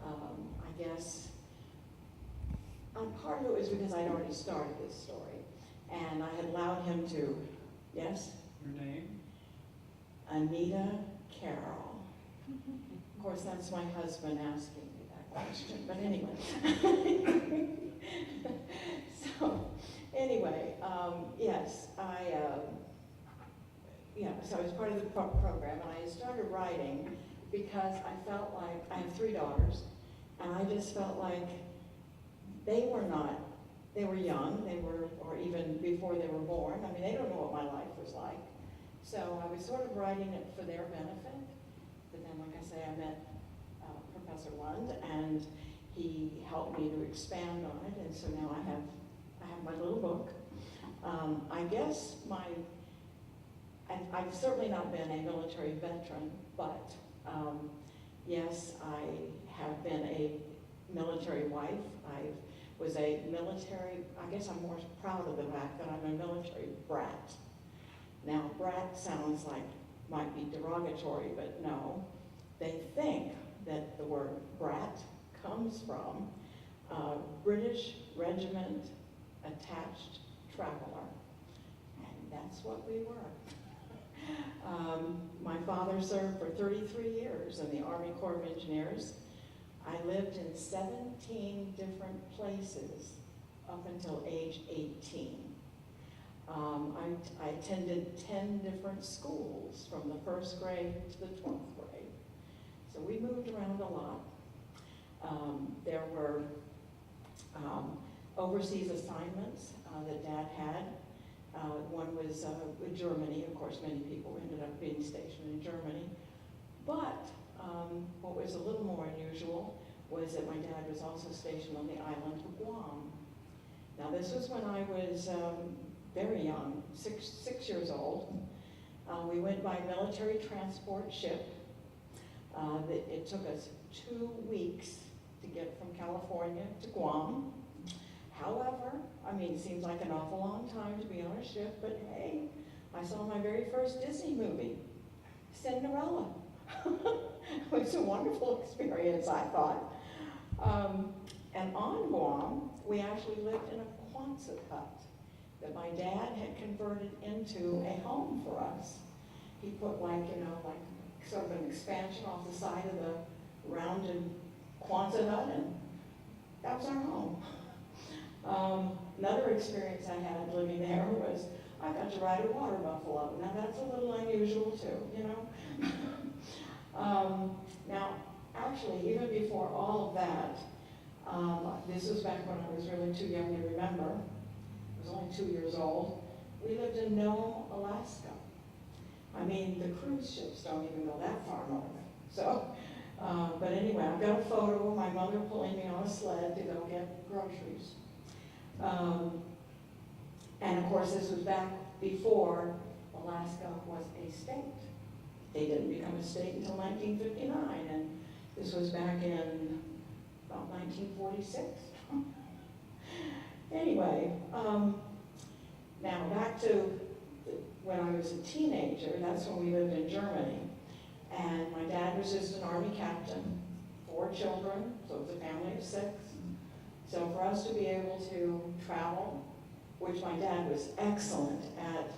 I guess part of it was because I'd already started this story, and I had allowed him to, yes? Your name? Anita Carroll. Of course, that's my husband asking me that question, but anyway. So, anyway, yes, so I was part of the program, and I started writing because I felt like, I have 3 daughters, and I just felt like they were young, or even before they were born. I mean, they don't know what my life was like. So I was sort of writing it for their benefit. But then, like I say, I met Professor Lund, and he helped me to expand on it, and so now I have my little book. I guess I've certainly not been a military veteran, but yes, I have been a military wife. I was a military, I guess I'm more proud of the fact that I'm a military brat. Now, brat sounds like, might be derogatory, but no. They think that the word brat comes from British Regiment Attached Traveler, and that's what we were. My father served for 33 years in the Army Corps of Engineers. I lived in 17 different places up until age 18. I attended 10 different schools from the 1st grade to the 12th grade. So we moved around a lot. There were overseas assignments that Dad had. One was in Germany. Of course, many people ended up being stationed in Germany. But what was a little more unusual was that my dad was also stationed on the island of Guam. Now, this was when I was very young, six years old. We went by military transport ship. It took us 2 weeks to get from California to Guam. However, I mean, it seems like an awful long time to be on a ship, but hey, I saw my very first Disney movie, Cinderella. It was a wonderful experience, I thought. And on Guam, we actually lived in a Quonset hut that my dad had converted into a home for us. He put like sort of an expansion off the side of the rounded Quonset hut, and that was our home. Another experience I had living there was I got to ride a water buffalo. Now that's a little unusual too, you know. Now, actually, even before all of that, this was back when I was really too young to remember. I was only 2 years old. We lived in Nome, Alaska. I mean, the cruise ships don't even go that far north. So, but anyway, I've got a photo of my mother pulling me on a sled to go get groceries. And of course, this was back before Alaska was a state. They didn't become a state until 1959, and this was back in about 1946. Anyway, now back to when I was a teenager, that's when we lived in Germany. And my dad was just an Army captain, 4 children, so it was a family of 6. So for us to be able to travel, which my dad was excellent at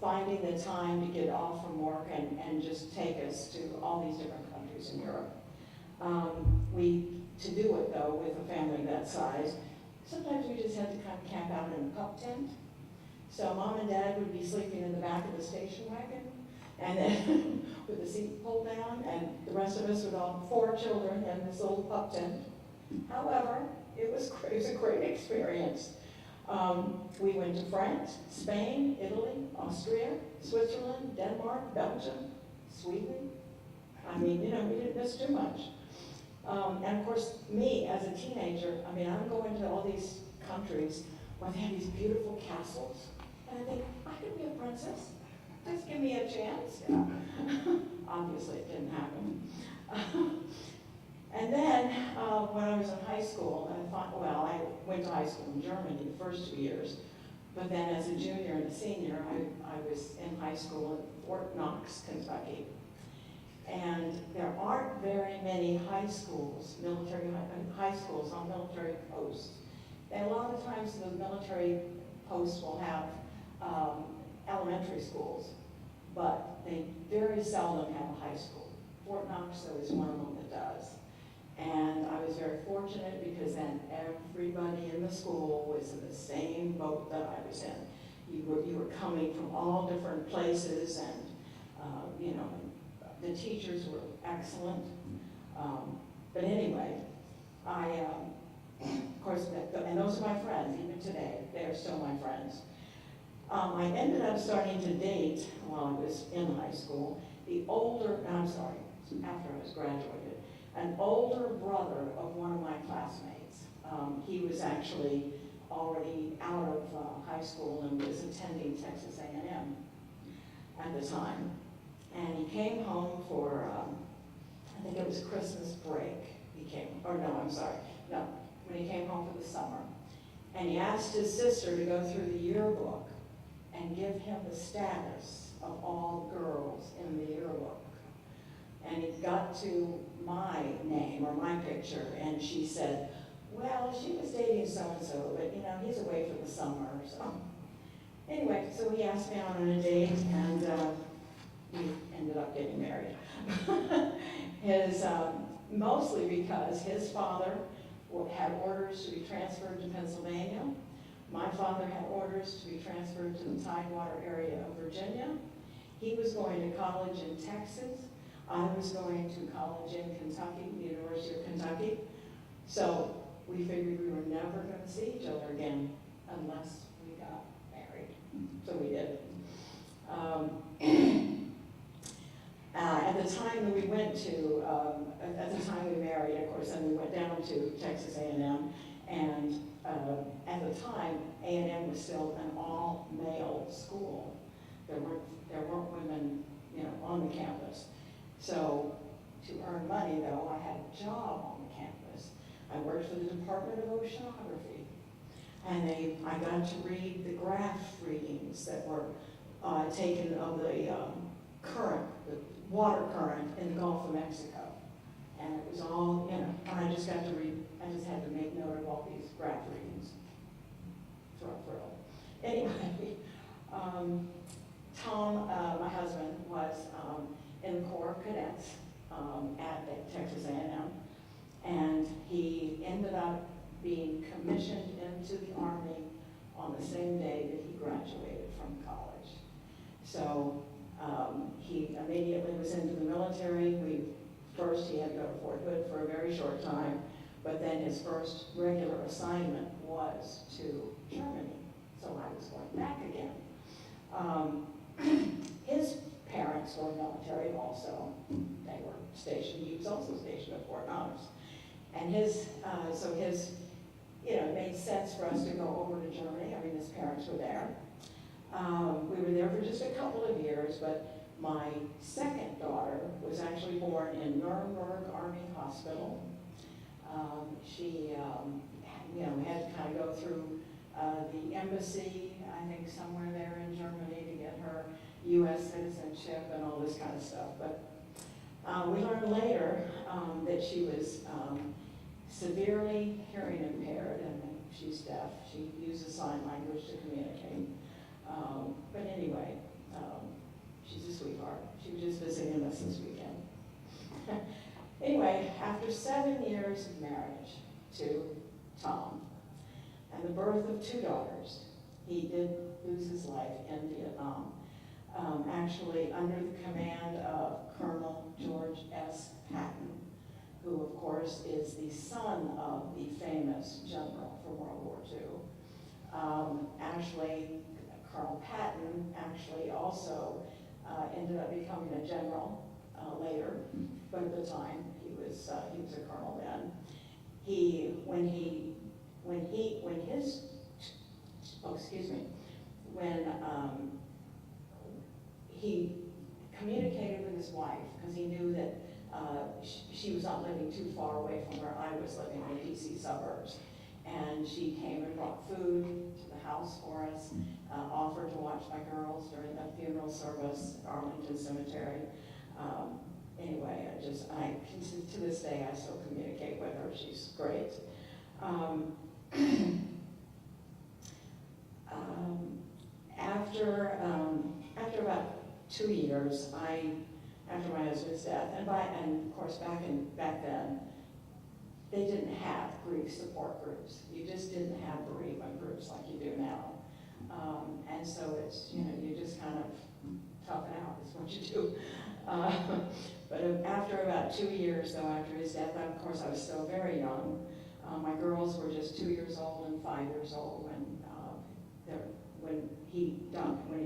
finding the time to get off from work and just take us to all these different countries in Europe. To do it though, with a family that size, sometimes we just had to kind of camp out in a pup tent. So Mom and Dad would be sleeping in the back of the station wagon, and then with the seat pulled down, and the rest of us with all 4 children in this little pup tent. However, it was a great experience. We went to France, Spain, Italy, Austria, Switzerland, Denmark, Belgium, Sweden. I mean, you know, we didn't miss too much. And of course, me as a teenager, I mean, I'm going to all these countries where they have these beautiful castles, and I think, I could be a princess. Just give me a chance. Yeah. obviously it didn't happen. And then, when I was in high school, I went to high school in Germany the first 2 years, but then as a junior and a senior, I was in high school in Fort Knox, Kentucky. And there aren't very many high schools, high schools on military posts. And a lot of times the military posts will have elementary schools, but they very seldom have a high school. Fort Knox, though, is one of them that does. And I was very fortunate because then everybody in the school was in the same boat that I was in. You were coming from all different places, and the teachers were excellent. But anyway, of course, and those are my friends, even today, they are still my friends. I ended up starting to date while I was in high school, after I was graduated, an older brother of one of my classmates. He was actually already out of high school and was attending Texas A&M at the time. And he came home for, I think it was Christmas break. When he came home for the summer. And he asked his sister to go through the yearbook and give him the status of all girls in the yearbook. And it got to my name or my picture, and she said, well, she was dating so-and-so, but he's away for the summer, so. Anyway, so he asked me out on a date, and we ended up getting married. Mostly because his father had orders to be transferred to Pennsylvania. My father had orders to be transferred to the Tidewater area of Virginia. He was going to college in Texas. I was going to college in Kentucky, the University of Kentucky. So we figured we were never going to see each other again unless we got married. So we did. At the time that we went to, at the time we married, of course, and we went down to Texas A&M, and at the time, A&M was still an all-male school. There weren't women, on the campus. So to earn money, though, I had a job on the campus. I worked for the Department of Oceanography, and I got to read the graph readings that were taken of the the water current in the Gulf of Mexico. And it was all, and I just got to read, I just had to make note of all these graph readings. Thrill. Anyway, Tom, my husband, was in the Corps of Cadets at Texas A&M, and he ended up being commissioned into the Army on the same day that he graduated from college. So he immediately was into the military. First he had to go to Fort Hood for a very short time, but then his first regular assignment was to Germany. So I was going back again. His parents were military also. They were stationed, he was also stationed at Fort Knox. And it made sense for us to go over to Germany. I mean, his parents were there. We were there for just a couple of years, but my second daughter was actually born in Nuremberg Army Hospital. She had to kind of go through the embassy, I think somewhere there in Germany, to get her U.S. citizenship and all this kind of stuff. But we learned later that she was severely hearing impaired, and she's deaf. She uses sign language to communicate. But anyway, she's a sweetheart. She was just visiting us this weekend. Anyway, after 7 years of marriage to Tom and the birth of 2 daughters, he did lose his life in Vietnam, actually under the command of Colonel George S. Patton, who of course is the son of the famous general from World War II. Colonel Patton also ended up becoming a general later, but at the time he was a colonel then. communicated with his wife, because he knew that she was not living too far away from where I was living in the DC suburbs. And she came and brought food to the house for us, offered to watch my girls during the funeral service at Arlington Cemetery. Anyway, to this day, I still communicate with her. She's great. After about 2 years, after my husband's death, and of course back then, they didn't have grief support groups. You just didn't have bereavement groups like you do now. And so it's, you just kind of tough it out is what you do. But after about 2 years, though, after his death, of course, I was still very young. My girls were just 2 years old and 5 years old when he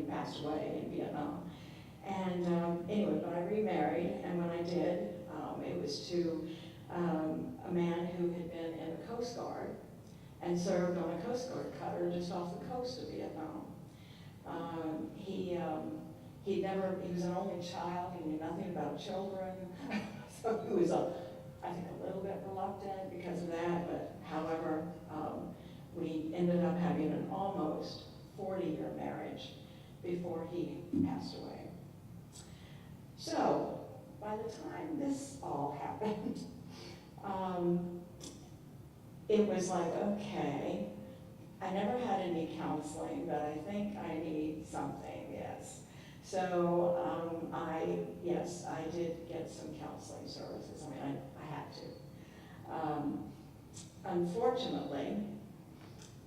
passed away in Vietnam. And anyway, but I remarried, and when I did, it was to a man who had been in the Coast Guard and served on a Coast Guard cutter just off the coast of Vietnam. He was an only child. He knew nothing about children, so he was I think a little bit reluctant because of that. But however, we ended up having an almost 40-year marriage before he passed away. So by the time this all happened, it was like, okay, I never had any counseling, but I think I need something, yes. So I did get some counseling services. I mean, I had to. Unfortunately,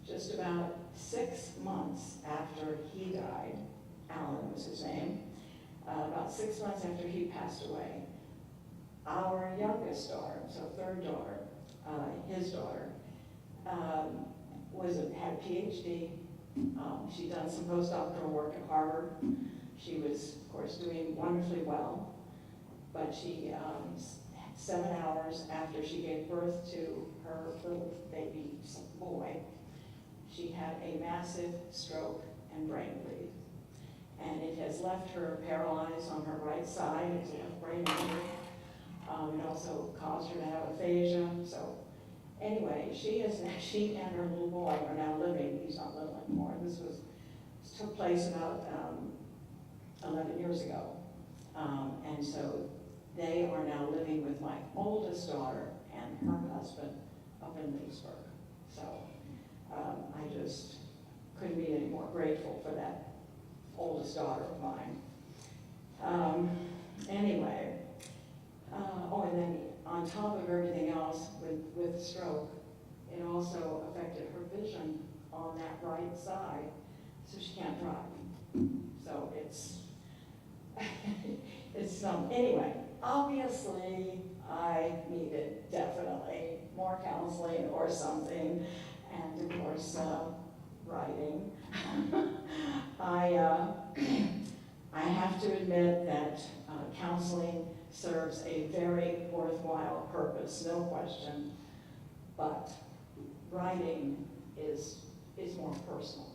just about 6 months after he died, Alan was his name, about 6 months after he passed away, our youngest daughter, so third daughter, his daughter, had a PhD. She'd done some postdoctoral work at Harvard. She was, of course, doing wonderfully well, but she, 7 hours after she gave birth to her little baby boy, she had a massive stroke and brain bleed. And it has left her paralyzed on her right side, it's a brain injury. It also caused her to have aphasia. So anyway, she and her little boy are now living. He's not little anymore. This took place about 11 years ago. And so they are now living with my oldest daughter and her husband up in Leesburg. So I just couldn't be any more grateful for that oldest daughter of mine. Anyway, and then on top of everything else with stroke, it also affected her vision on that right side, so she can't drive. So it's anyway, obviously I needed definitely more counseling or something, and of course writing. I have to admit that counseling serves a very worthwhile purpose, no question, but writing is more personal.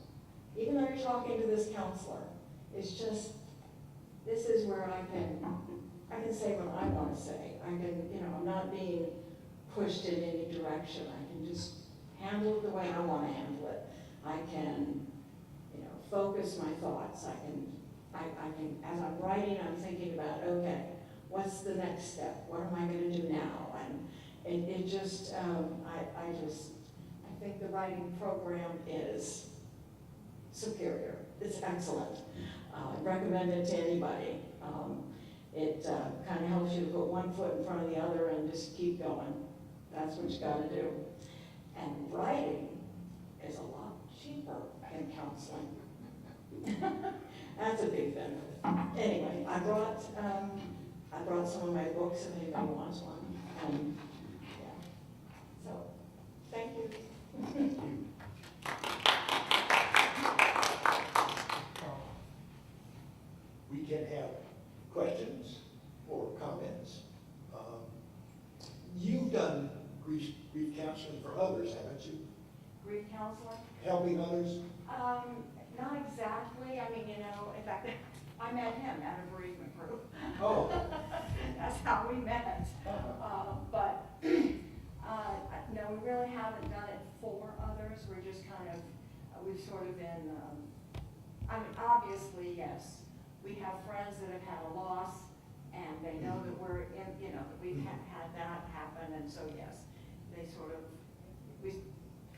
Even though you're talking to this counselor, it's just, this is where I can say what I want to say. I'm not being pushed in any direction. I can just handle it the way I want to handle it. I can, focus my thoughts. I can, as I'm writing, I'm thinking about, okay, what's the next step? What am I going to do now? And I think the writing program is superior. It's excellent. I recommend it to anybody. It kind of helps you to put one foot in front of the other and just keep going. That's what you got to do. And writing is a lot cheaper than counseling. That's a big benefit. Anyway, I brought some of my books if anybody wants one. Yeah. So, thank you. We can have questions or comments. You've done grief counseling for others, haven't you? Grief counseling? Helping others? Not exactly. I mean, in fact, I met him at a bereavement group. Oh. That's how we met. But, no, we really haven't done it for others. We're just kind of, we've sort of been, I mean, obviously, yes. We have friends that have had a loss, and they know that we're in, you know, that we've had that happen, and so, yes, they sort of, we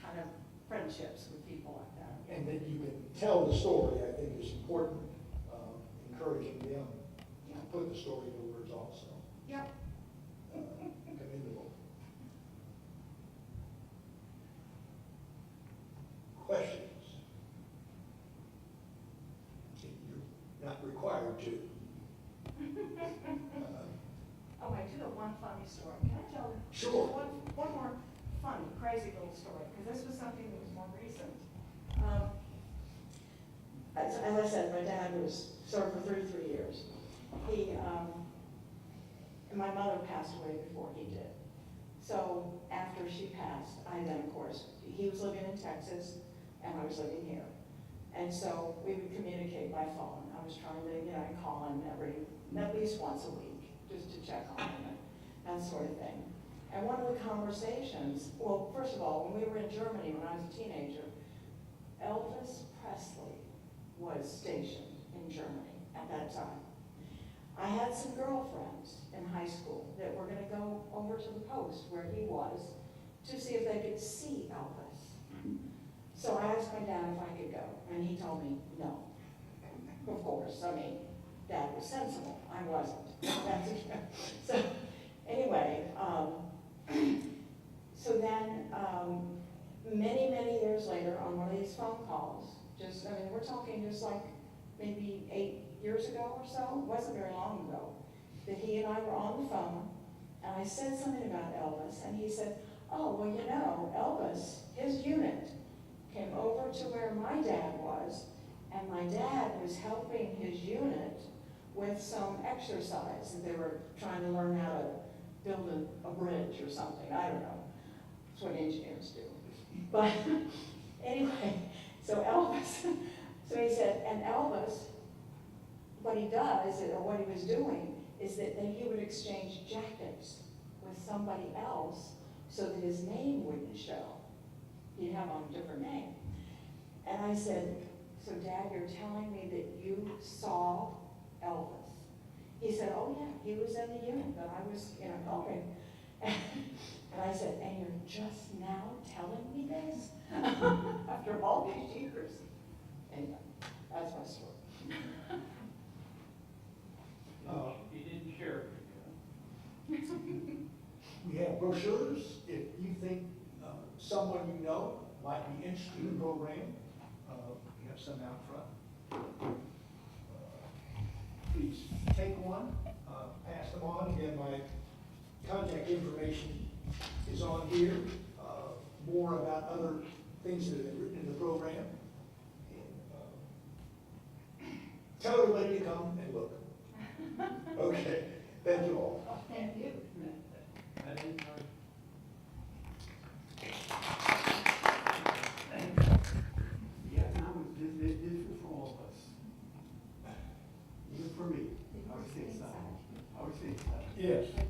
kind of friendships with people like that. And that you can tell the story, I think is important, encouraging them to put the story into words also. Yep. Commendable. Questions? You're not required to. Oh, I do have one funny story. Can I tell? Sure. One more funny, crazy little story, because this was something that was more recent. As I said, my dad was served for 33 years. My mother passed away before he did. So after she passed, I then, of course, he was living in Texas, and I was living here. And so we would communicate by phone. I was trying to, you know, I'd call him at least once a week, just to check on him and that sort of thing. And one of the conversations, well, first of all, when we were in Germany when I was a teenager, Elvis Presley was stationed in Germany at that time. I had some girlfriends in high school that were going to go over to the post where he was to see if they could see Elvis. So I asked my dad if I could go, and he told me no. Of course, I mean, Dad was sensible. I wasn't. So anyway, so then many, many years later on one of these phone calls, just, I mean, we're talking just like maybe 8 years ago or so, it wasn't very long ago, that he and I were on the phone, and I said something about Elvis, and he said, oh, well, you know, Elvis, his unit came over to where my dad was, and my dad was helping his unit with some exercise, and they were trying to learn how to build a bridge or something, I don't know. That's what engineers do. But anyway, so Elvis, so he said, and Elvis, what he does, or what he was doing, is that then he would exchange jackets with somebody else so that his name wouldn't show. He'd have on a different name. And I said, so Dad, you're telling me that you saw Elvis? He said, oh yeah, he was in the unit that I was, you know, helping. And I said, and you're just now telling me this? After all these years. Anyway, that's my story. He didn't share it with you. We have brochures. If you think someone you know might be interested in the program, we have some out front. Please take one, pass them on. Again, my contact information is on here. More about other things that have been written in the program. And tell everybody to come and look. Okay, thank you all. Thank you. At any time. Yeah, now this is for all of us. Even for me. I was saying that. I was saying that. Yes.